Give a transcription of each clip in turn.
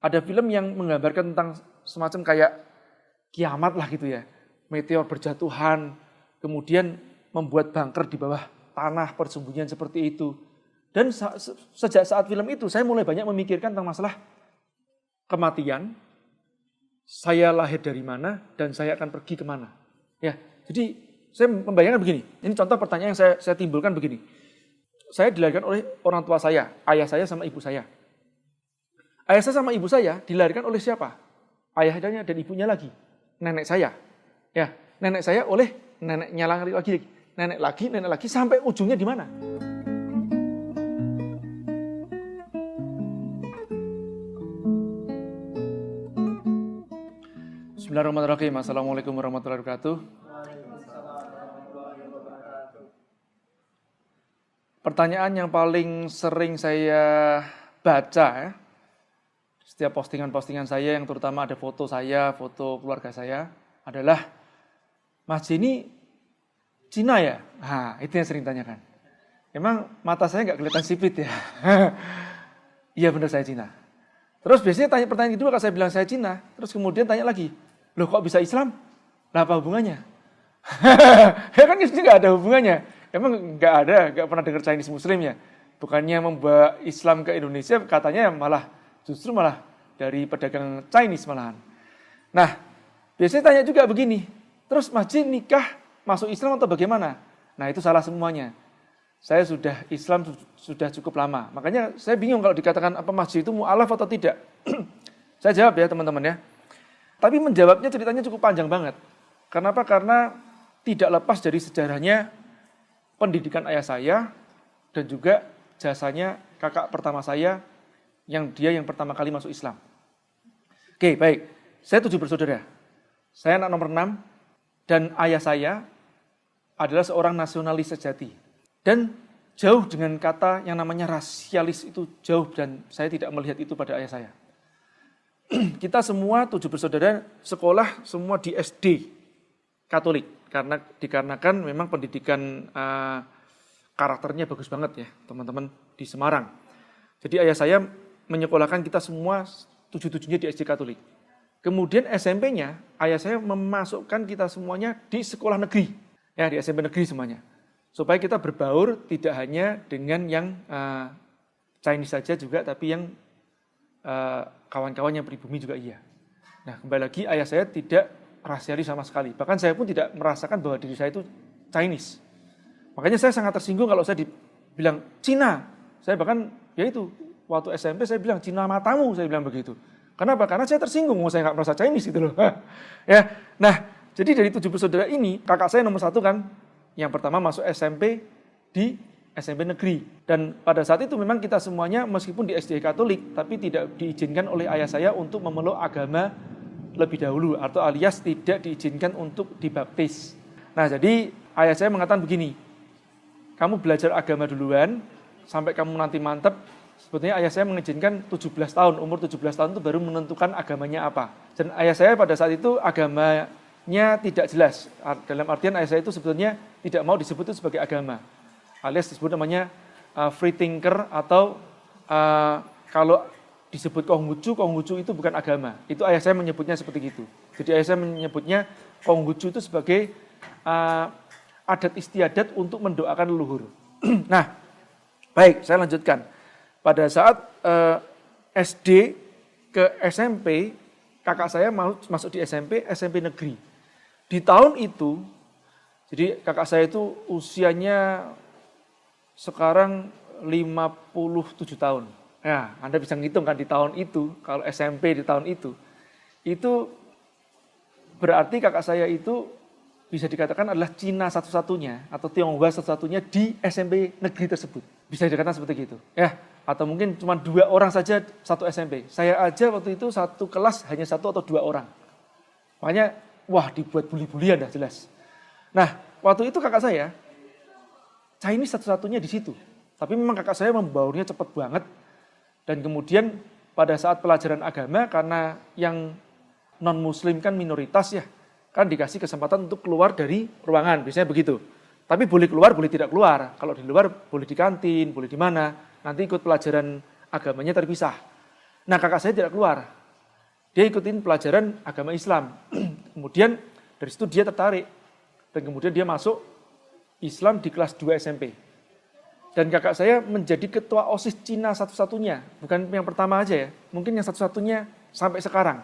ada film yang menggambarkan tentang semacam kayak kiamat lah gitu ya. Meteor berjatuhan, kemudian membuat bunker di bawah tanah persembunyian seperti itu. Dan sejak saat film itu saya mulai banyak memikirkan tentang masalah kematian, saya lahir dari mana dan saya akan pergi kemana. Ya, jadi saya membayangkan begini. Ini contoh pertanyaan yang saya timbulkan begini. Saya dilahirkan oleh orang tua saya, ayah saya sama ibu saya. Ayah saya sama ibu saya dilahirkan oleh siapa? Ayahnya dan ibunya lagi, nenek saya. Ya, nenek saya oleh neneknya lagi, nenek lagi sampai ujungnya di mana? Bismillahirrahmanirrahim. Assalamualaikum warahmatullahi wabarakatuh. Pertanyaan yang paling sering saya baca ya, setiap postingan-postingan saya yang terutama ada foto saya, foto keluarga saya adalah, Mas ini Cina ya? Nah, itu yang sering tanyakan. Emang mata saya nggak kelihatan sipit ya? Iya benar saya Cina. Terus biasanya tanya pertanyaan kedua kalau saya bilang saya Cina, terus kemudian tanya lagi, loh kok bisa Islam? Lah apa hubungannya? Ya kan itu nggak ada hubungannya. Emang nggak pernah dengar Chinese Muslim ya? Bukannya membawa Islam ke Indonesia, katanya justru malah dari pedagang Chinese malahan. Nah, biasanya tanya juga begini, terus Mas Jin nikah masuk Islam atau bagaimana? Nah itu salah semuanya. Saya sudah Islam sudah cukup lama. Makanya saya bingung kalau dikatakan apa Mas Jin itu mu'alaf atau tidak. Saya jawab ya teman-teman ya. Tapi menjawabnya ceritanya cukup panjang banget. Kenapa? Karena tidak lepas dari sejarahnya pendidikan ayah saya dan juga jasanya kakak pertama saya yang pertama kali masuk Islam. Oke, baik. Saya 7 bersaudara. Saya anak nomor 6 dan ayah saya adalah seorang nasionalis sejati. Dan jauh dengan kata yang namanya rasialis itu jauh dan saya tidak melihat itu pada ayah saya. Kita semua 7 bersaudara sekolah semua di SD Katolik dikarenakan memang pendidikan karakternya bagus banget ya teman-teman di Semarang. Jadi ayah saya menyekolahkan kita semua 7-7-nya di SD Katolik. Kemudian SMP-nya ayah saya memasukkan kita semuanya di sekolah negeri, ya di SMP negeri semuanya, supaya kita berbaur tidak hanya dengan yang Chinese saja juga, tapi yang kawan-kawan yang pribumi juga iya. Nah kembali lagi ayah saya tidak rasialis sama sekali. Bahkan saya pun tidak merasakan bahwa diri saya itu Chinese. Makanya saya sangat tersinggung kalau saya dibilang Cina. Saya bahkan ya itu waktu SMP saya bilang Cina matamu, saya bilang begitu. Kenapa? Karena saya tersinggung, saya nggak merasa Chinese gitu loh. Ya, nah jadi dari 7 bersaudara ini kakak saya nomor 1 kan, yang pertama masuk SMP di SMP negeri. Dan pada saat itu memang kita semuanya meskipun di SD Katolik, tapi tidak diizinkan oleh ayah saya untuk memeluk agama lebih dahulu, atau alias tidak diizinkan untuk dibaptis. Nah jadi ayah saya mengatakan begini, kamu belajar agama duluan, sampai kamu nanti mantap. Sebetulnya ayah saya mengizinkan 17 tahun, umur 17 tahun itu baru menentukan agamanya apa. Dan ayah saya pada saat itu agamanya tidak jelas. Dalam artian ayah saya itu sebetulnya tidak mau disebut itu sebagai agama. Alias disebut namanya free thinker atau kalau disebut Konghucu itu bukan agama. Itu ayah saya menyebutnya seperti itu. Jadi ayah saya menyebutnya Konghucu itu sebagai adat istiadat untuk mendoakan leluhur. Nah, baik, saya lanjutkan. Pada saat SD ke SMP, kakak saya masuk di SMP negeri. Di tahun itu, jadi kakak saya itu usianya sekarang 57 tahun. Ya, Anda bisa ngitung kan di tahun itu, kalau SMP di tahun itu berarti kakak saya itu bisa dikatakan adalah Cina satu-satunya atau Tionghoa satu-satunya di SMP negeri tersebut. Bisa dikatakan seperti itu. Ya, atau mungkin cuma 2 orang saja satu SMP. Saya aja waktu itu satu kelas hanya 1 atau 2 orang. Makanya, wah dibuat bully-bulian dah jelas. Nah, waktu itu kakak saya Chinese satu-satunya di situ. Tapi memang kakak saya membaurnya cepat banget. Dan kemudian pada saat pelajaran agama, karena yang non-muslim kan minoritas ya, kan dikasih kesempatan untuk keluar dari ruangan, biasanya begitu. Tapi boleh keluar, boleh tidak keluar. Kalau di luar boleh di kantin, boleh di mana, nanti ikut pelajaran agamanya terpisah. Nah, kakak saya tidak keluar. Dia ikutin pelajaran agama Islam. Kemudian dari situ dia tertarik. Dan kemudian dia masuk Islam di kelas 2 SMP. Dan kakak saya menjadi ketua OSIS Cina satu-satunya. Bukan yang pertama aja ya. Mungkin yang satu-satunya sampai sekarang.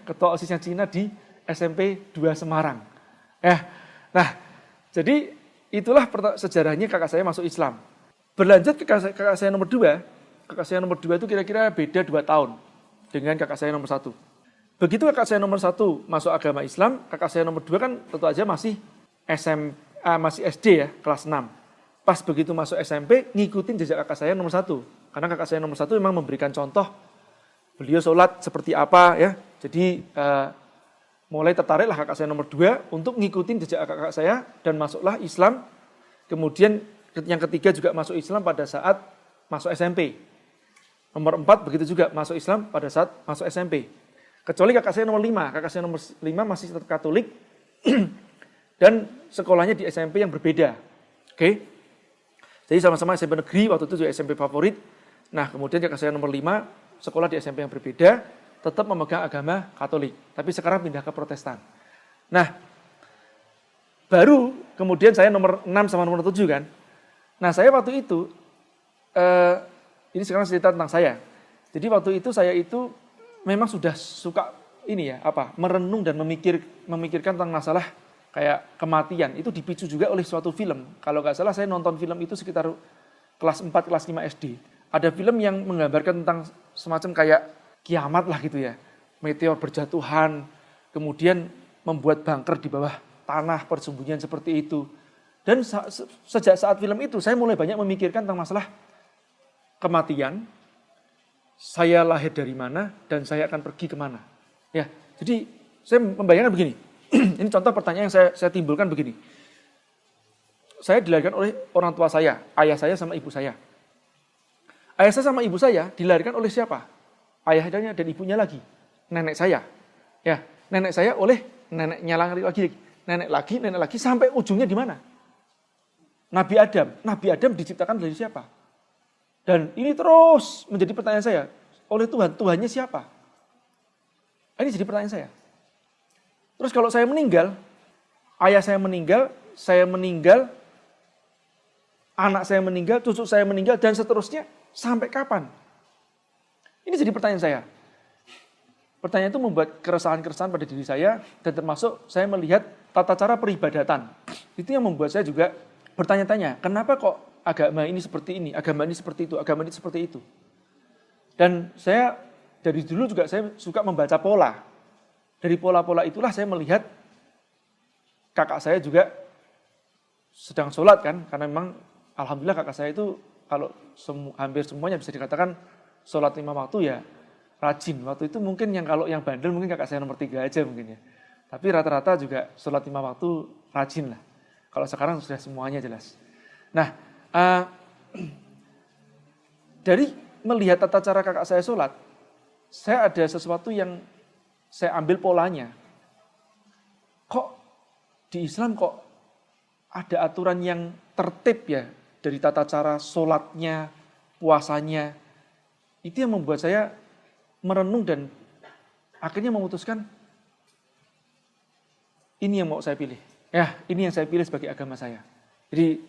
Ketua OSISnya Cina di SMP 2 Semarang. Nah, jadi itulah sejarahnya kakak saya masuk Islam. Berlanjut ke kakak saya nomor 2. Kakak saya nomor 2 itu kira-kira beda 2 tahun dengan kakak saya nomor 1. Begitu kakak saya nomor 1 masuk agama Islam, kakak saya nomor 2 kan tentu aja masih masih SD ya, kelas 6. Pas begitu masuk SMP, ngikutin jejak kakak saya nomor 1. Karena kakak saya nomor 1 memang memberikan contoh, beliau sholat seperti apa ya. Jadi mulai tertariklah kakak saya nomor 2 untuk ngikutin jejak kakak saya dan masuklah Islam. Kemudian yang ketiga juga masuk Islam pada saat masuk SMP. Nomor 4 begitu juga masuk Islam pada saat masuk SMP. Kecuali kakak saya nomor 5. Kakak saya nomor 5 masih tetap Katolik dan sekolahnya di SMP yang berbeda. Oke. Jadi sama-sama SMP negeri, waktu itu juga SMP favorit. Nah, kemudian kakak saya nomor 5 sekolah di SMP yang berbeda, tetap memegang agama Katolik. Tapi sekarang pindah ke Protestan. Nah, baru kemudian saya nomor 6 sama nomor 7 kan. Nah, saya waktu itu, ini sekarang cerita tentang saya. Jadi waktu itu saya itu memang sudah suka merenung dan memikirkan tentang masalah kayak kematian. Itu dipicu juga oleh suatu film. Kalau nggak salah saya nonton film itu sekitar kelas 4, kelas 5 SD. Ada film yang menggambarkan tentang semacam kayak kiamat lah gitu ya. Meteor berjatuhan, kemudian membuat bunker di bawah tanah, persembunyian seperti itu. Dan sejak saat film itu saya mulai banyak memikirkan tentang masalah kematian, saya lahir dari mana dan saya akan pergi kemana. Ya, jadi saya membayangkan begini. Ini contoh pertanyaan yang saya timbulkan begini. Saya dilahirkan oleh orang tua saya, ayah saya sama ibu saya. Ayah saya sama ibu saya dilahirkan oleh siapa? Ayahnya dan ibunya lagi, nenek saya. Ya, nenek saya oleh neneknya lagi, nenek lagi sampai ujungnya di mana? Nabi Adam. Nabi Adam diciptakan dari siapa? Dan ini terus menjadi pertanyaan saya. Oleh Tuhan, Tuhannya siapa? Ini jadi pertanyaan saya. Terus kalau saya meninggal, ayah saya meninggal, anak saya meninggal, cucu saya meninggal, dan seterusnya, sampai kapan? Ini jadi pertanyaan saya. Pertanyaan itu membuat keresahan-keresahan pada diri saya, dan termasuk saya melihat tata cara peribadatan. Itu yang membuat saya juga bertanya-tanya, kenapa kok agama ini seperti ini, agama ini seperti itu, agama ini seperti itu. Dan saya dari dulu juga saya suka membaca pola. Dari pola-pola itulah saya melihat kakak saya juga sedang sholat kan. Karena memang alhamdulillah kakak saya itu kalau hampir semuanya bisa dikatakan sholat 5 waktu ya rajin. Waktu itu mungkin kalau yang bandel mungkin kakak saya nomor 3 aja mungkin ya. Tapi rata-rata juga sholat 5 waktu rajin lah. Kalau sekarang sudah semuanya jelas. Nah, dari melihat tata cara kakak saya sholat, saya ada sesuatu yang saya ambil polanya. Kok di Islam kok ada aturan yang tertib ya dari tata cara sholatnya, puasanya. Itu yang membuat saya merenung dan akhirnya memutuskan ini yang mau saya pilih. Ya, ini yang saya pilih sebagai agama saya. Jadi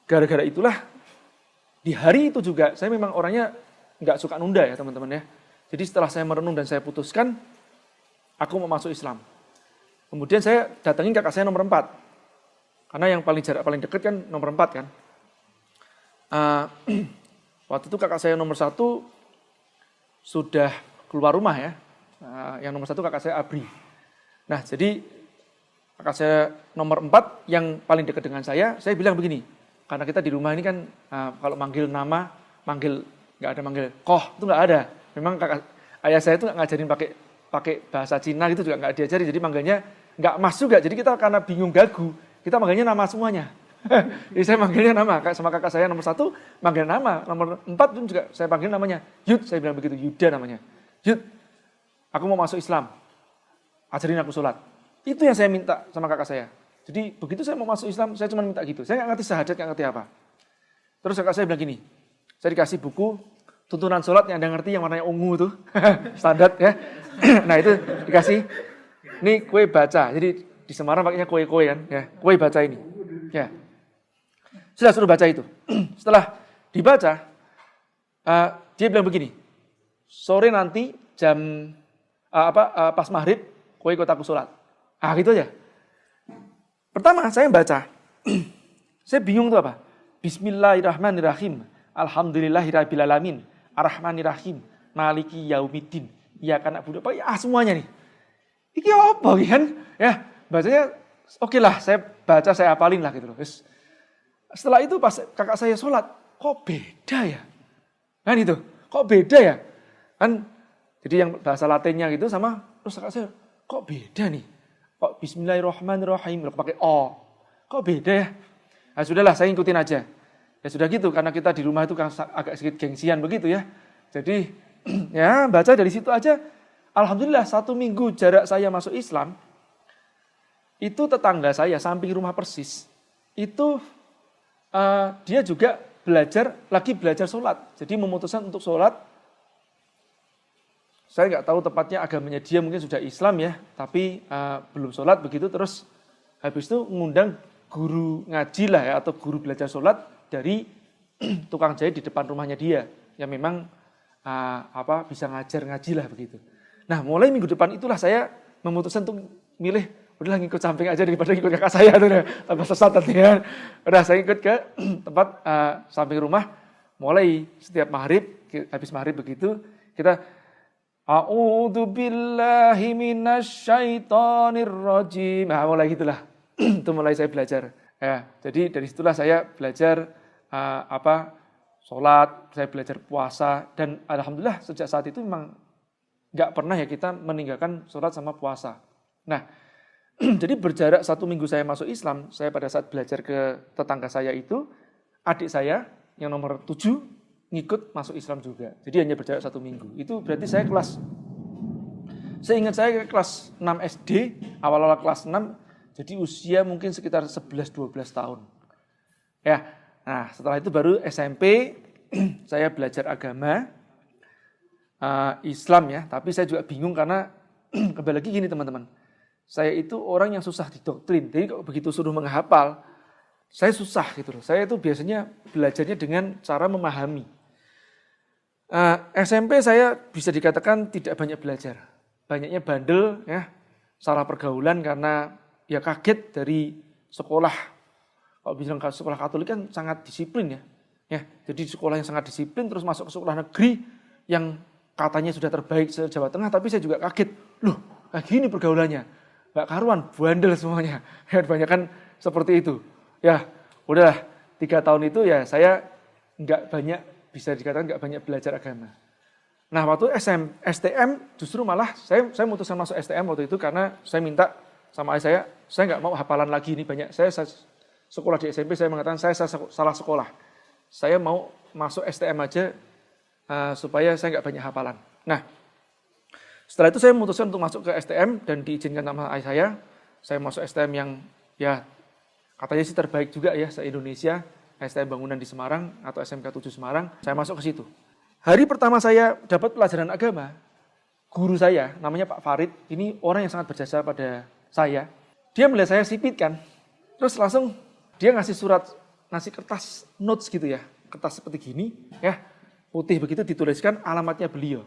gara-gara itulah di hari itu juga saya memang orangnya nggak suka nunda ya teman-teman ya. Jadi setelah saya merenung dan saya putuskan aku mau masuk Islam. Kemudian saya datangin kakak saya nomor 4. Karena yang jarak paling dekat kan nomor 4 kan. Waktu itu kakak saya nomor 1 sudah keluar rumah ya. Yang nomor 1 kakak saya Abri. Nah jadi kakak saya nomor 4 yang paling dekat dengan saya bilang begini. Karena kita di rumah ini kan kalau manggil nama, nggak ada manggil koh, itu nggak ada. Memang ayah saya itu nggak ngajarin pakai bahasa Cina gitu juga nggak diajari. Jadi manggilnya nggak mas juga. Jadi kita karena bingung gagu, kita manggilnya nama semuanya. Jadi saya manggilnya nama, sama kakak saya nomor 1 manggil nama, nomor 4 pun juga saya panggil namanya Yud, saya bilang begitu, Yuda namanya. Yud, aku mau masuk Islam, ajarin aku sholat. Itu yang saya minta sama kakak saya. Jadi begitu saya mau masuk Islam, saya cuma minta gitu. Saya nggak ngerti syahadat, nggak ngerti apa. Terus kakak saya bilang gini, saya dikasih buku tuntunan sholat yang Anda ngerti yang warnanya ungu tuh, standar ya. Nah itu dikasih, ini kue baca. Jadi di Semarang pakainya kue-kue kan, ya. Kue baca ini, ya. Sudah suruh baca itu. Setelah dibaca, dia bilang begini, sore nanti jam pas maghrib, kue ikut aku sholat. Gitu aja. Pertama saya baca, saya bingung tuh apa? Bismillahirrahmanirrahim. Alhamdulillahirabbil alamin. Arrahmanirrahim. Maliki yaumiddin. Iya kan na'budu. Semuanya nih. Iki apa kan? Ya, bacanya oke lah, saya baca, saya hafalin lah gitu loh. Setelah itu pas kakak saya sholat, kok beda ya? Kan itu, kok beda ya? Kan jadi yang bahasa Latinnya gitu sama terus kakak saya, kok beda nih? Kok bismillahirrahmanirrahim pakai o. Kok beda ya? Nah, sudahlah saya ikutin aja. Ya sudah gitu karena kita di rumah itu kan agak sedikit gengsian begitu ya. Jadi ya baca dari situ aja. Alhamdulillah 1 minggu jarak saya masuk Islam itu tetangga saya samping rumah persis. Itu dia juga lagi belajar sholat. Jadi memutuskan untuk sholat. Saya nggak tahu tepatnya agamanya dia mungkin sudah Islam ya, tapi belum sholat begitu. Terus habis itu ngundang guru ngaji lah ya, atau guru belajar sholat dari tukang jahit di depan rumahnya dia. Yang memang bisa ngajar ngaji lah begitu. Nah mulai minggu depan itulah saya memutuskan untuk milih, udahlah ngikut samping aja daripada ngikut kakak saya tuh tambah sesat ya. Udah saya ikut ke tempat samping rumah. Mulai setiap habis maghrib begitu kita A'udzu billahi minasyaitonir rajim. Mulai gitulah. Itu mulai saya belajar. Ya, jadi dari situlah saya belajar sholat, saya belajar puasa, dan alhamdulillah sejak saat itu memang nggak pernah ya kita meninggalkan sholat sama puasa. Nah, jadi berjarak 1 minggu saya masuk Islam, saya pada saat belajar ke tetangga saya itu, adik saya yang nomor 7 ngikut masuk Islam juga. Jadi hanya berjarak 1 minggu. Itu berarti saya ingat saya kelas 6 SD, awal-awal kelas 6, jadi usia mungkin sekitar 11-12 tahun. Ya, nah setelah itu baru SMP, saya belajar agama, Islam ya. Tapi saya juga bingung karena kembali lagi gini teman-teman. Saya itu orang yang susah didoktrin. Jadi kalau begitu suruh menghafal, saya susah gitu loh. Saya itu biasanya belajarnya dengan cara memahami. SMP saya bisa dikatakan tidak banyak belajar. Banyaknya bandel ya, salah pergaulan karena ya kaget dari sekolah. Kalau bilang sekolah Katolik kan sangat disiplin ya. Ya, jadi sekolah yang sangat disiplin terus masuk ke sekolah negeri yang katanya sudah terbaik se-Jawa Tengah, tapi saya juga kaget. Loh, kayak gini pergaulannya. Gak karuan, bandel semuanya. Ya, kebanyakan seperti itu. Ya, udahlah 3 tahun itu ya saya nggak banyak, bisa dikatakan nggak banyak belajar agama. Nah, waktu STM justru malah saya memutuskan masuk STM waktu itu karena saya minta sama ayah saya nggak mau hafalan lagi ini banyak. Saya sekolah di SMP saya mengatakan saya salah sekolah. Saya mau masuk STM aja supaya saya nggak banyak hafalan. Nah, setelah itu saya memutuskan untuk masuk ke STM dan diizinkan sama ayah saya masuk STM yang ya katanya sih terbaik juga ya se-Indonesia, STM Bangunan di Semarang atau SMK 7 Semarang. Saya masuk ke situ. Hari pertama saya dapat pelajaran agama, guru saya namanya Pak Farid, ini orang yang sangat berjasa pada saya. Dia melihat saya sipit kan, terus langsung dia ngasih kertas notes gitu ya, kertas seperti gini ya, putih begitu dituliskan alamatnya beliau,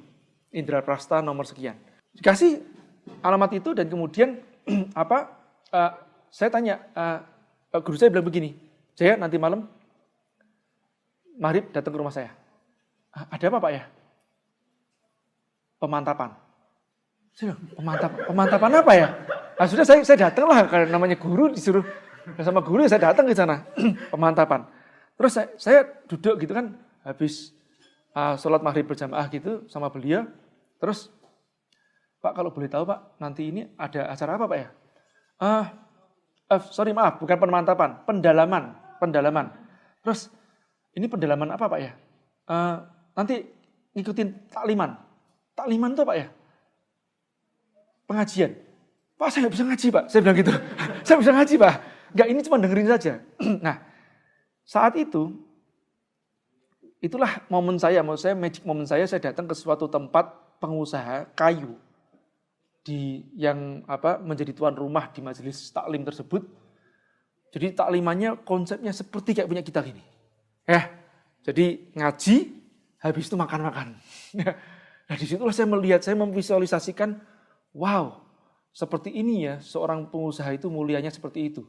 Indra Prasta nomor sekian. Dikasih alamat itu dan kemudian saya tanya, guru saya bilang begini, Jaya nanti malam maghrib datang ke rumah saya. Ada apa Pak ya? Pemantapan. Saya bilang, pemantapan apa ya? Nah, sudah saya datang lah karena namanya guru disuruh sama guru saya datang ke sana pemantapan. Terus saya duduk gitu kan habis sholat maghrib berjamaah gitu sama beliau. Terus Pak kalau boleh tahu Pak nanti ini ada acara apa Pak ya? Sorry maaf bukan pemantapan, pendalaman. Terus ini pendalaman apa Pak ya? Nanti ngikutin takliman. Takliman itu apa ya? Pengajian. Pak saya nggak bisa ngaji Pak. Saya bilang gitu. Saya bisa ngaji Pak. Enggak ini cuma dengerin saja. Nah saat itu itulah momen saya, maksud saya magic momen saya datang ke suatu tempat pengusaha kayu yang menjadi tuan rumah di majelis taklim tersebut. Jadi taklimannya konsepnya seperti kayak punya kita gini. Jadi ngaji, habis itu makan-makan. Nah disitulah saya melihat, saya memvisualisasikan, wow, seperti ini ya seorang pengusaha itu mulianya seperti itu.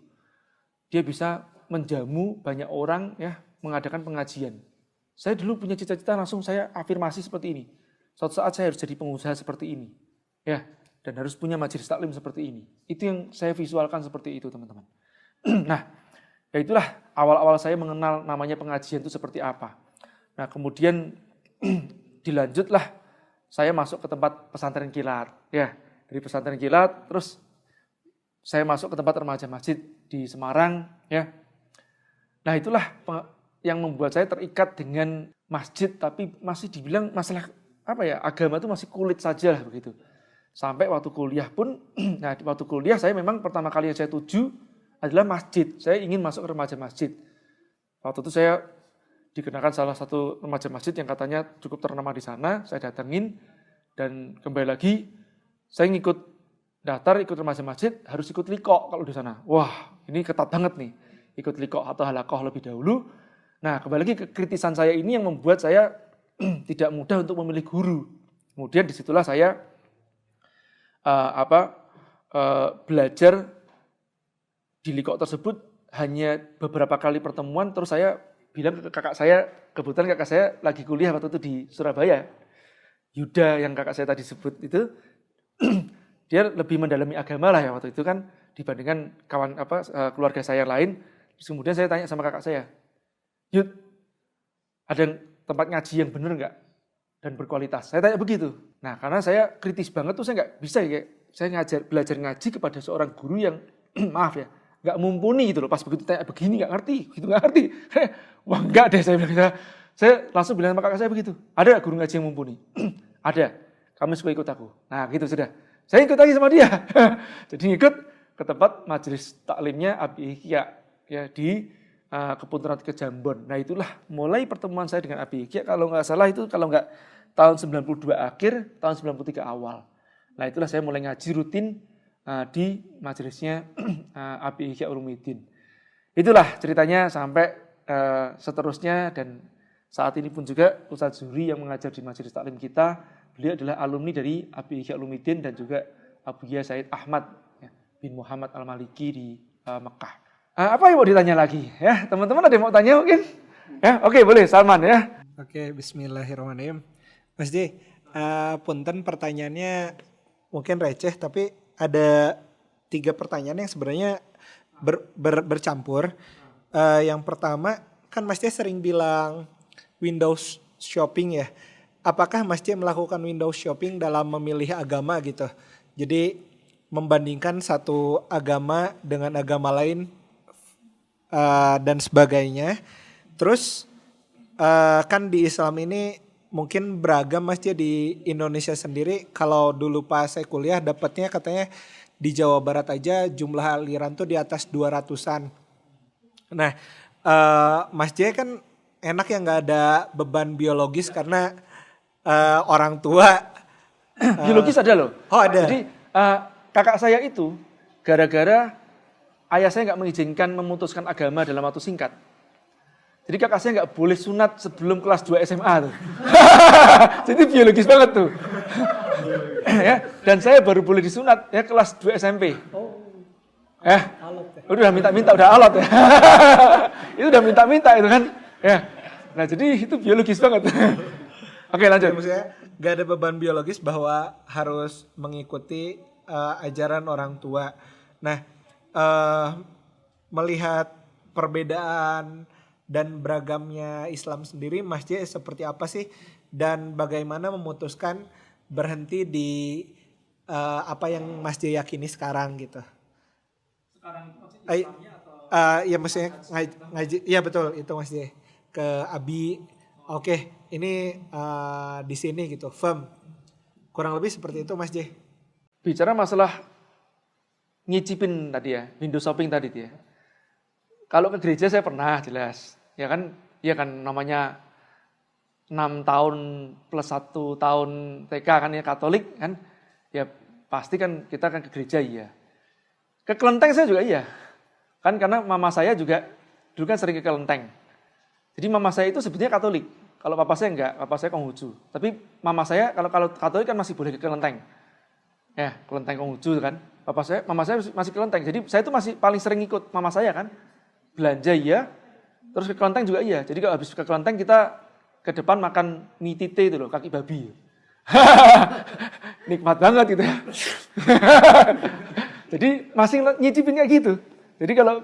Dia bisa menjamu banyak orang ya, mengadakan pengajian. Saya dulu punya cita-cita langsung saya afirmasi seperti ini. Suatu saat saya harus jadi pengusaha seperti ini. Ya, dan harus punya majelis taklim seperti ini. Itu yang saya visualkan seperti itu, teman-teman. Nah, ya itulah awal-awal saya mengenal namanya pengajian itu seperti apa. Nah, kemudian dilanjutlah saya masuk ke tempat pesantren kilat. Ya, dari pesantren kilat, terus saya masuk ke tempat remaja masjid di Semarang. Ya, nah itulah yang membuat saya terikat dengan masjid, tapi masih dibilang masalah agama itu masih kulit saja lah begitu. Sampai waktu kuliah pun, nah waktu kuliah saya memang pertama kali yang saya tuju adalah masjid. Saya ingin masuk ke remaja masjid. Waktu itu saya dikenakan salah satu remaja masjid yang katanya cukup ternama di sana. Saya datengin dan kembali lagi saya ngikut daftar, ikut remaja masjid, harus ikut liqo kalau di sana. Wah, ini ketat banget nih. Ikut liqo atau halakoh lebih dahulu. Nah, kembali lagi kekritisan saya ini yang membuat saya tidak mudah untuk memilih guru. Kemudian disitulah saya belajar di liqo tersebut hanya beberapa kali pertemuan, terus saya bilang ke kakak saya, kebetulan kakak saya lagi kuliah waktu itu di Surabaya, Yuda yang kakak saya tadi sebut itu, dia lebih mendalami agama lah ya waktu itu kan dibandingkan keluarga saya lain. Terus kemudian saya tanya sama kakak saya, Yud, ada tempat ngaji yang bener nggak dan berkualitas? Saya tanya begitu. Nah, karena saya kritis banget tuh, saya nggak bisa ya, saya belajar ngaji kepada seorang guru yang maaf ya, nggak mumpuni gitu loh. Pas begitu tanya begini nggak ngerti, gitu nggak ngerti. Wah nggak deh, saya bilang. Saya langsung bilang sama kakak saya begitu. Ada guru ngaji yang mumpuni? Ada. Kamu suka ikut aku. Nah gitu sudah. Saya ikut lagi sama dia. Jadi ikut ke tempat majelis taklimnya Abi Ihya ya di Kepunteran Kejambon. Nah itulah mulai pertemuan saya dengan Abi Ihya. Kalau nggak salah itu kalau nggak tahun 92 akhir, tahun 93 awal. Nah itulah saya mulai ngaji rutin di majelisnya Abi Ihya Ulumuddin. Itulah ceritanya sampai seterusnya, dan saat ini pun juga Ustadz Zuhri yang mengajar di majelis taklim kita, beliau adalah alumni dari Abi Ihya Ulumuddin dan juga Abu Yahya Said Ahmad bin Muhammad Al-Maliki di Mekah. Apa yang mau ditanya lagi? Ya, teman-teman ada yang mau tanya mungkin? Ya, oke, boleh Salman ya. Oke, bismillahirrahmanirrahim. Mas J, punten pertanyaannya mungkin receh, tapi ada 3 pertanyaan yang sebenarnya bercampur. Yang pertama, kan Mas J sering bilang Windows shopping ya. Apakah Mas J melakukan Windows shopping dalam memilih agama gitu? Jadi membandingkan satu agama dengan agama lain dan sebagainya. Terus kan di Islam ini mungkin beragam Mas J. Di Indonesia sendiri. Kalau dulu pas saya kuliah dapatnya katanya di Jawa Barat aja jumlah aliran tuh di atas 200-an. Nah Mas J kan enak ya gak ada beban biologis karena orang tua. Biologis ada loh. Oh ada. Jadi kakak saya itu gara-gara ayah saya nggak mengizinkan memutuskan agama dalam waktu singkat. Jadi kakak saya nggak boleh sunat sebelum kelas 2 SMA tuh. Jadi biologis banget tuh. Ya, dan saya baru boleh disunat ya kelas 2 SMP. Udah minta-minta, udah alot ya. Itu udah minta-minta itu kan. Ya. Nah jadi itu biologis banget. Oke lanjut. Maksudnya gak ada beban biologis bahwa harus mengikuti ajaran orang tua. Nah melihat perbedaan dan beragamnya Islam sendiri, Mas J seperti apa sih? Dan bagaimana memutuskan berhenti di apa yang Mas J yakini sekarang gitu? Sekarang maksudnya Islamnya atau? Ya maksudnya ngaji, ya betul itu Mas J. Ke Abi, oke ini di sini gitu, firm. Kurang lebih seperti itu Mas J. Bicara masalah ngicipin tadi ya, window shopping tadi ya. Kalau ke gereja saya pernah jelas, ya kan namanya 6 tahun plus 1 tahun TK kan ya Katolik kan, ya pasti kan kita kan ke gereja iya. Ke kelenteng saya juga iya. Kan karena mama saya juga dulu kan sering ke kelenteng. Jadi mama saya itu sebetulnya Katolik. Kalau papa saya enggak, papa saya Konghucu. Tapi mama saya kalau Katolik kan masih boleh ke kelenteng. Ya, kelenteng Konghucu kan. Mama saya masih kelenteng. Jadi saya itu masih paling sering ikut mama saya kan. Belanja iya, terus ke kelenteng juga iya. Jadi kalau habis ke kelenteng kita ke depan makan mie tite itu loh, kaki babi. Nikmat banget gitu ya. Jadi masih nyicipin kayak gitu. Jadi kalau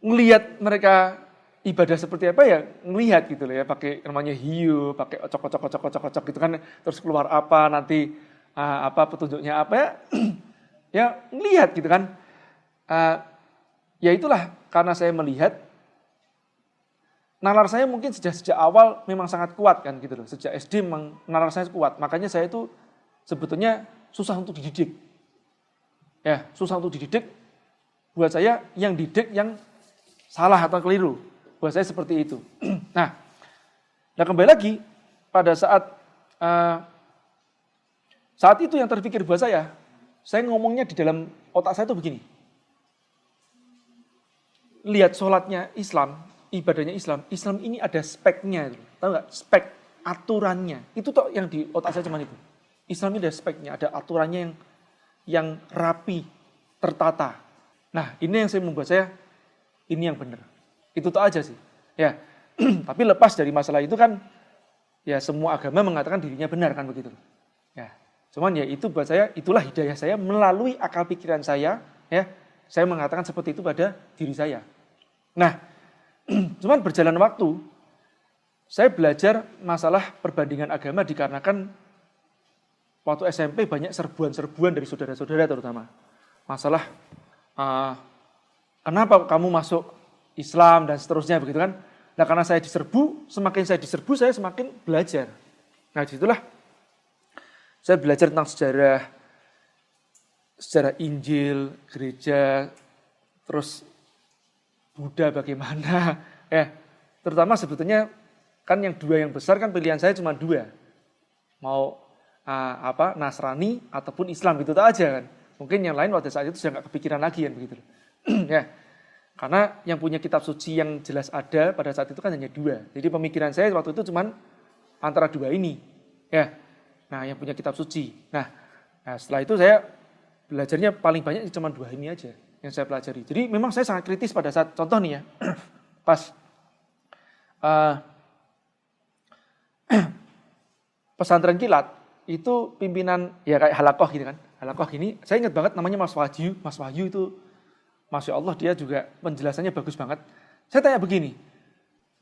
ngelihat mereka ibadah seperti apa ya, ngelihat gitu loh ya, pakai namanya hiu, pakai ocok gitu kan, terus keluar apa nanti apa petunjuknya apa ya, ya ngelihat gitu kan. Ya itulah karena saya melihat, nalar saya mungkin sejak awal memang sangat kuat kan gitu loh. Sejak SD memang nalar saya kuat, makanya saya itu sebetulnya susah untuk dididik. Ya, susah untuk dididik. Buat saya yang didik yang salah atau keliru. Buat saya seperti itu. Nah kembali lagi pada saat itu yang terpikir buat saya ngomongnya di dalam otak saya itu begini. Lihat sholatnya Islam, ibadahnya Islam ini ada speknya. Tahu nggak? Spek aturannya. Itu toh yang di otak saya cuma itu. Islam ini ada speknya, ada aturannya yang rapi, tertata. Nah, ini yang saya membuat saya, ini yang benar. Itu tuh aja sih. Ya. Tapi lepas dari masalah itu kan, ya semua agama mengatakan dirinya benar kan begitu. Ya. Cuman ya itu buat saya, itulah hidayah saya melalui akal pikiran saya. Ya, saya mengatakan seperti itu pada diri saya. Nah, cuman berjalan waktu, saya belajar masalah perbandingan agama dikarenakan waktu SMP banyak serbuan-serbuan dari saudara-saudara terutama. Masalah kenapa kamu masuk Islam dan seterusnya begitu kan. Nah karena saya diserbu, semakin saya diserbu saya semakin belajar. Nah disitulah saya belajar tentang sejarah Injil, gereja, terus Buddha bagaimana. Terutama sebetulnya kan yang dua yang besar kan pilihan saya cuma dua. Mau Nasrani ataupun Islam gitu aja kan. Mungkin yang lain pada saat itu sudah nggak kepikiran lagi kan begitu. Ya. Karena yang punya kitab suci yang jelas ada pada saat itu kan hanya dua. Jadi pemikiran saya waktu itu cuma antara dua ini. Ya. Nah, yang punya kitab suci. Nah, setelah itu saya belajarnya paling banyak cuma dua ini aja yang saya pelajari. Jadi memang saya sangat kritis pada saat contoh nih ya. Pas pesantren kilat itu pimpinan ya kayak halakoh gitu kan. Halakoh gini, saya ingat banget namanya Mas Wahyu. Mas Wahyu itu Masya Allah dia juga penjelasannya bagus banget. Saya tanya begini,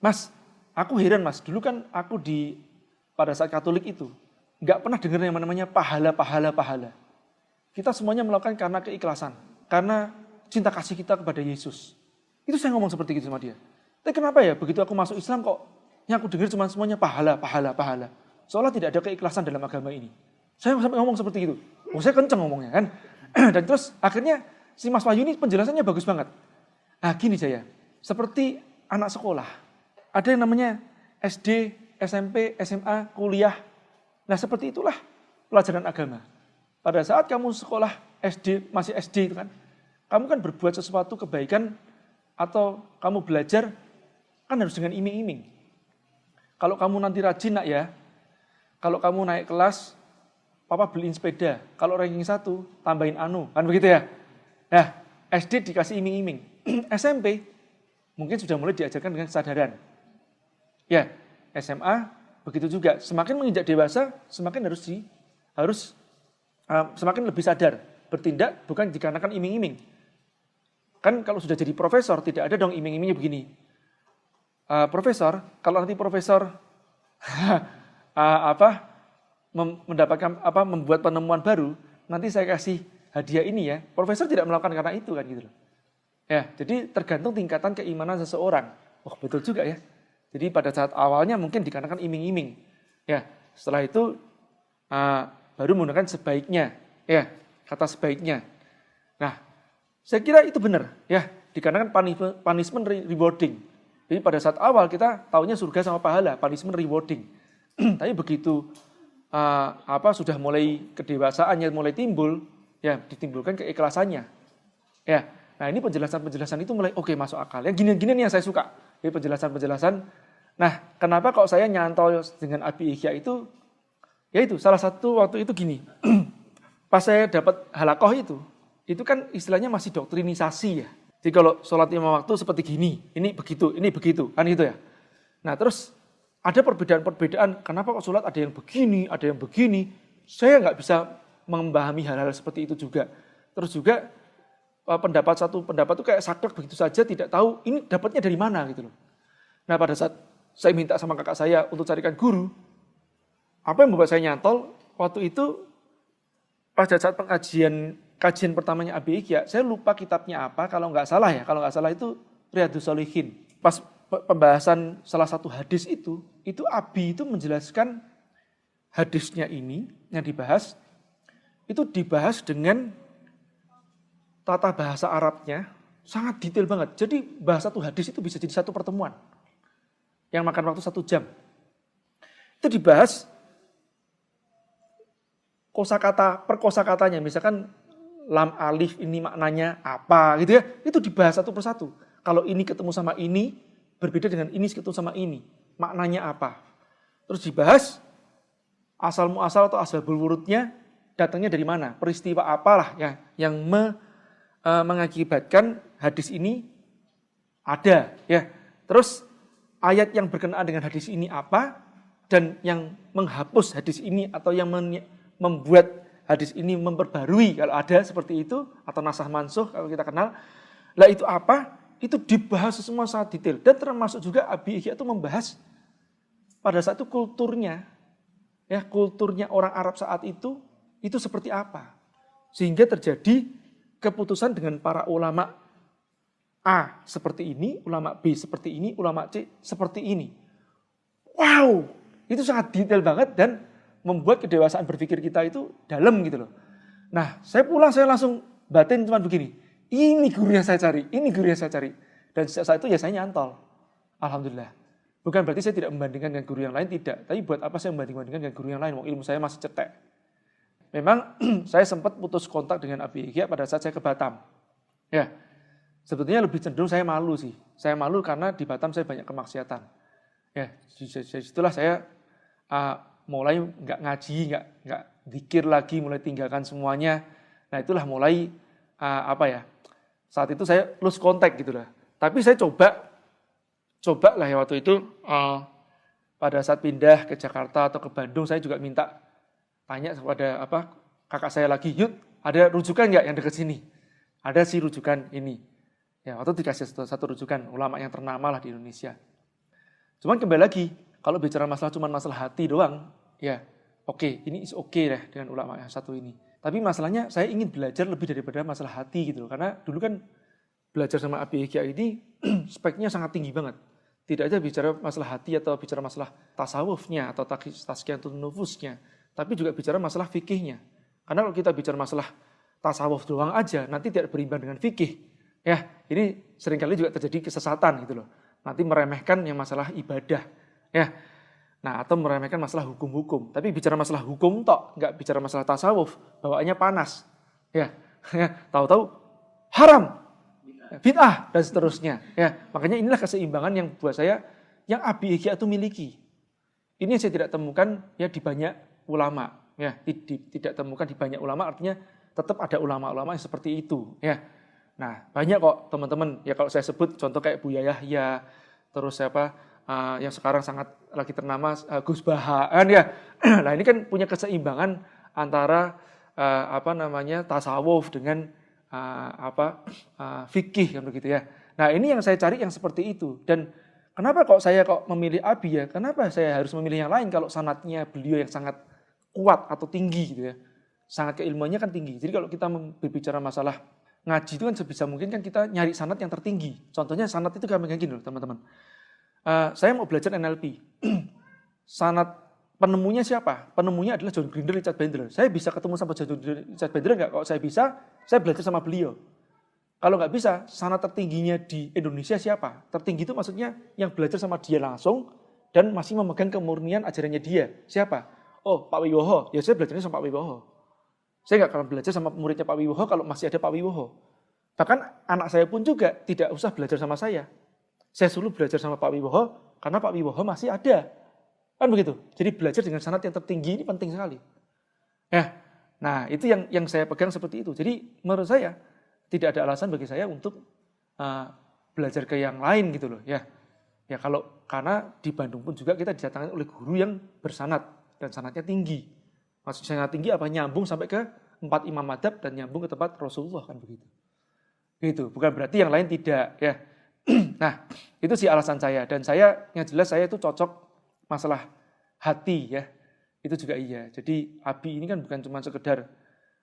Mas, aku heran Mas, dulu kan aku pada saat Katolik itu nggak pernah dengar yang namanya pahala. Kita semuanya melakukan karena keikhlasan, karena cinta kasih kita kepada Yesus. Itu saya ngomong seperti itu sama dia. Tapi kenapa ya begitu aku masuk Islam kok yang aku dengar cuma semuanya pahala. Seolah tidak ada keikhlasan dalam agama ini. Saya sampai ngomong seperti itu. Saya kenceng ngomongnya kan. Dan terus akhirnya si Mas Wahyu ini penjelasannya bagus banget. Nah gini saya, seperti anak sekolah. Ada yang namanya SD, SMP, SMA, kuliah. Nah seperti itulah pelajaran agama. Pada saat kamu sekolah SD, masih SD itu kan, kamu kan berbuat sesuatu kebaikan atau kamu belajar kan harus dengan iming-iming. Kalau kamu nanti rajin nak ya, kalau kamu naik kelas, papa beliin sepeda. Kalau ranking 1, tambahin kan begitu ya. Nah, SD dikasih iming-iming. SMP mungkin sudah mulai diajarkan dengan kesadaran. Ya, SMA begitu juga. Semakin menginjak dewasa, semakin harus semakin lebih sadar. Bertindak bukan dikarenakan iming-iming. Kan kalau sudah jadi profesor, tidak ada dong iming-imingnya begini. Profesor, kalau nanti profesor membuat penemuan baru, nanti saya kasih hadiah ini ya. Profesor tidak melakukan karena itu kan gitu loh. Ya, jadi tergantung tingkatan keimanan seseorang. Oh, betul juga ya. Jadi pada saat awalnya mungkin dikarenakan iming-iming. Ya, setelah itu baru menggunakan sebaiknya. Ya, kata sebaiknya. Nah, saya kira itu benar ya, dikarenakan punishment rewarding. Jadi pada saat awal kita taunya surga sama pahala, punishment rewarding. Tapi begitu sudah mulai kedewasaannya mulai timbul, ya ditimbulkan keikhlasannya. Ya. Nah, ini penjelasan-penjelasan itu mulai oke, masuk akal. Yang gini-gini nih yang saya suka. Jadi penjelasan-penjelasan. Nah, kenapa kok saya nyantol dengan Abi Ihya itu? Ya itu salah satu waktu itu gini. Pas saya dapat halakoh itu kan istilahnya masih doktrinisasi ya. Jadi kalau sholat 5 waktu seperti gini, ini begitu, kan gitu ya. Nah terus ada perbedaan-perbedaan, kenapa kok sholat ada yang begini. Saya nggak bisa memahami hal-hal seperti itu juga. Terus juga satu pendapat itu kayak saklek begitu saja, tidak tahu ini dapatnya dari mana gitu loh. Nah pada saat saya minta sama kakak saya untuk carikan guru, apa yang membuat saya nyantol waktu itu pada saat kajian pertamanya Abi Ihya, saya lupa kitabnya apa, kalau nggak salah itu Riyadhus Shalihin. Pas pembahasan salah satu hadis itu Abi itu menjelaskan hadisnya ini yang dibahas, itu dibahas dengan tata bahasa Arabnya, sangat detail banget. Jadi bahasa satu hadis itu bisa jadi satu pertemuan, yang makan waktu 1 jam. Itu dibahas per kosakatanya, misalkan lam alif ini maknanya apa gitu ya, itu dibahas satu persatu. Kalau ini ketemu sama ini, berbeda dengan ini ketemu sama ini, maknanya apa. Terus dibahas asal muasal atau asbabul wurudnya datangnya dari mana, peristiwa apalah ya yang mengakibatkan hadis ini ada ya. Terus ayat yang berkenaan dengan hadis ini apa, dan yang menghapus hadis ini atau yang membuat hadis ini memperbarui kalau ada seperti itu, atau nasah mansuh kalau kita kenal. Lah itu apa? Itu dibahas semua sangat detail. Dan termasuk juga Abi Ihya itu membahas pada saat itu kulturnya orang Arab saat itu seperti apa. Sehingga terjadi keputusan dengan para ulama A seperti ini, ulama B seperti ini, ulama C seperti ini. Wow, itu sangat detail banget dan membuat kedewasaan berpikir kita itu dalam gitu loh. Nah, saya langsung batin cuma begini. Ini guru yang saya cari. Dan saat itu ya saya nyantol. Alhamdulillah. Bukan berarti saya tidak membandingkan dengan guru yang lain, tidak. Tapi buat apa saya membandingkan dengan guru yang lain? Ilmu saya masih cetek. Memang saya sempat putus kontak dengan Abi Ihya pada saat saya ke Batam. Ya, sebetulnya lebih cenderung saya malu sih. Saya malu karena di Batam saya banyak kemaksiatan. Ya, disitulah saya mulai nggak ngaji, nggak zikir lagi, mulai tinggalkan semuanya. Nah itulah mulai saat itu saya lose contact gitu lah. Tapi saya coba lah ya waktu itu pada saat pindah ke Jakarta atau ke Bandung, saya juga minta tanya kepada kakak saya lagi, Yud, ada rujukan nggak yang dekat sini? Ada sih rujukan ini. Ya waktu itu dikasih satu rujukan ulama yang ternama lah di Indonesia. Cuman kembali lagi, kalau bicara cuma masalah hati doang, ya ini is okay deh dengan ulama yang satu ini. Tapi masalahnya saya ingin belajar lebih daripada masalah hati gitu loh. Karena dulu kan belajar sama Abi Ihya ini speknya sangat tinggi banget. Tidak aja bicara masalah hati atau bicara masalah tasawufnya atau tazkiyatun nufusnya, tapi juga bicara masalah fikihnya. Karena kalau kita bicara masalah tasawuf doang aja, nanti tidak berimbang dengan fikih. Ya, ini seringkali juga terjadi kesesatan gitu loh. Nanti meremehkan yang masalah ibadah. Ya, nah atau meremehkan masalah hukum-hukum. Tapi bicara masalah hukum tok, nggak bicara masalah tasawuf, bawaannya panas. Ya, tahu-tahu haram, bid'ah dan seterusnya. Ya, makanya inilah keseimbangan yang buat saya, yang Abi Ihya itu miliki. Ini yang saya tidak temukan ya di banyak ulama. Ya, tidak temukan di banyak ulama, artinya tetap ada ulama-ulama yang seperti itu. Ya, nah banyak kok teman-teman. Ya kalau saya sebut contoh kayak Buya Yahya, terus yang sekarang sangat lagi ternama Gus Baha kan ya. Nah ini kan punya keseimbangan antara tasawuf dengan fikih kan begitu ya. Nah ini yang saya cari yang seperti itu. Dan kenapa saya memilih Abi ya? Kenapa saya harus memilih yang lain kalau sanadnya beliau yang sangat kuat atau tinggi gitu ya? Sangat keilmuannya kan tinggi. Jadi kalau kita berbicara masalah ngaji itu kan sebisa mungkin kan kita nyari sanad yang tertinggi. Contohnya sanad itu gampang gini loh teman-teman. Saya mau belajar NLP. Sanad penemunya siapa? Penemunya adalah John Grinder, Richard Bandler. Saya bisa ketemu sama John Grinder, Richard Bandler nggak? Kalau saya bisa, saya belajar sama beliau. Kalau nggak bisa, sanad tertingginya di Indonesia siapa? Tertinggi itu maksudnya yang belajar sama dia langsung dan masih memegang kemurnian ajarannya dia. Siapa? Oh, Pak Wibowo. Ya saya belajarnya sama Pak Wibowo. Saya nggak akan belajar sama muridnya Pak Wibowo kalau masih ada Pak Wibowo. Bahkan anak saya pun juga tidak usah belajar sama saya. Saya suruh belajar sama Pak Wibowo karena Pak Wibowo masih ada. Kan begitu. Jadi belajar dengan sanad yang tertinggi ini penting sekali. Ya. Nah, itu yang saya pegang seperti itu. Jadi menurut saya tidak ada alasan bagi saya untuk belajar ke yang lain gitu loh. Ya karena di Bandung pun juga kita didatangkan oleh guru yang bersanad dan sanadnya tinggi. Maksudnya sanad tinggi apa? Nyambung sampai ke 4 imam madzhab dan nyambung ke tempat Rasulullah kan begitu. Gitu. Bukan berarti yang lain tidak ya. Nah, itu sih alasan saya dan yang jelas saya itu cocok masalah hati ya. Itu juga iya. Jadi Abi ini kan bukan cuma sekedar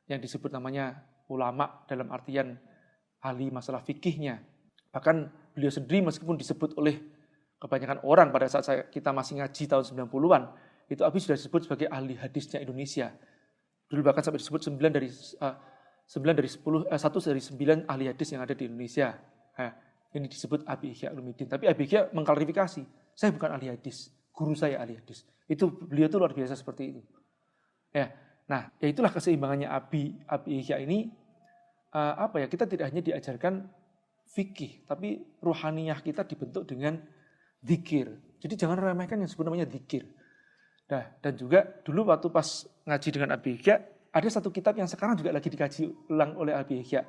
yang disebut namanya ulama dalam artian ahli masalah fikihnya. Bahkan beliau sendiri meskipun disebut oleh kebanyakan orang pada saat kita masih ngaji tahun 90-an, itu Abi sudah disebut sebagai ahli hadisnya Indonesia. Dulu bahkan sampai disebut 1 dari 9 ahli hadis yang ada di Indonesia. Nah, ini disebut Abi Ihya Ulumuddin. Tapi Abi Ihya mengklarifikasi, saya bukan ahli hadis, guru saya ahli hadis. Itu beliau itu luar biasa seperti itu. Ya, nah, ya itulah keseimbangannya Abi Ihya ini. Kita tidak hanya diajarkan fikih, tapi ruhaniyah kita dibentuk dengan dzikir. Jadi jangan remehkan yang disebut namanya dzikir. Nah, dan juga dulu waktu pas ngaji dengan Abi Ihya, ada satu kitab yang sekarang juga lagi dikaji ulang oleh Abi Ihya.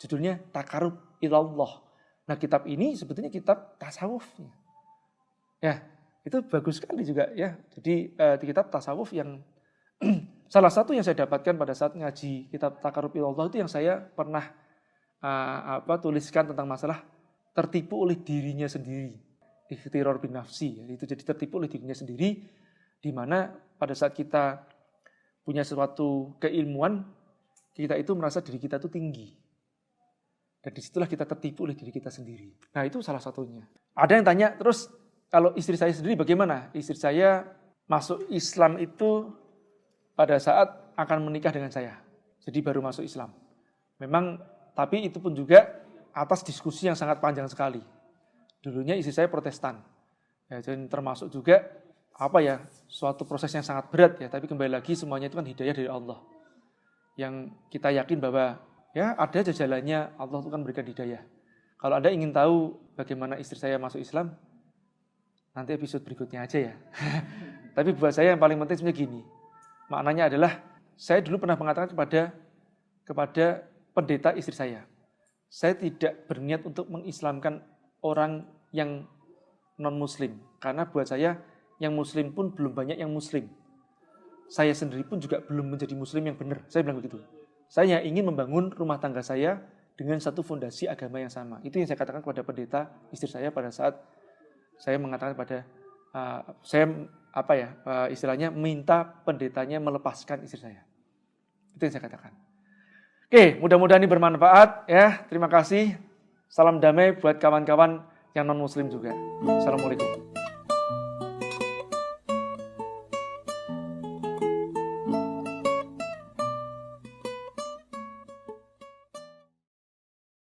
Judulnya Taqarrub Ilallah. Nah, kitab ini sebetulnya kitab tasawuf. Ya, itu bagus sekali juga ya. Jadi kitab tasawuf yang salah satu yang saya dapatkan pada saat ngaji kitab Taqarrub Ilallah itu yang saya pernah tuliskan tentang masalah tertipu oleh dirinya sendiri. Ikhtiror bin nafsi. Itu jadi tertipu oleh dirinya sendiri, di mana pada saat kita punya suatu keilmuan, kita itu merasa diri kita itu tinggi. Dan disitulah kita tertipu oleh diri kita sendiri. Nah, itu salah satunya. Ada yang tanya, terus kalau istri saya sendiri bagaimana? Istri saya masuk Islam itu pada saat akan menikah dengan saya. Jadi baru masuk Islam. Memang, tapi itu pun juga atas diskusi yang sangat panjang sekali. Dulunya istri saya Protestan. Ya, jadi termasuk juga suatu proses yang sangat berat ya. Tapi kembali lagi semuanya itu kan hidayah dari Allah. Yang kita yakin bahwa ya ada jalannya, Allah itu kan berikan hidayah. Kalau Anda ingin tahu bagaimana istri saya masuk Islam, nanti episode berikutnya aja ya. Tapi buat saya yang paling penting sebenarnya gini. Maknanya adalah, saya dulu pernah mengatakan kepada pendeta istri saya tidak berniat untuk mengislamkan orang yang non-muslim. Karena buat saya, yang muslim pun belum banyak yang muslim. Saya sendiri pun juga belum menjadi muslim yang benar. Saya bilang begitu. Saya ingin membangun rumah tangga saya dengan satu fondasi agama yang sama. Itu yang saya katakan kepada pendeta istri saya pada saat saya mengatakan istilahnya minta pendetanya melepaskan istri saya. Itu yang saya katakan. Oke, mudah-mudahan ini bermanfaat ya. Terima kasih. Salam damai buat kawan-kawan yang non-muslim juga. Assalamualaikum.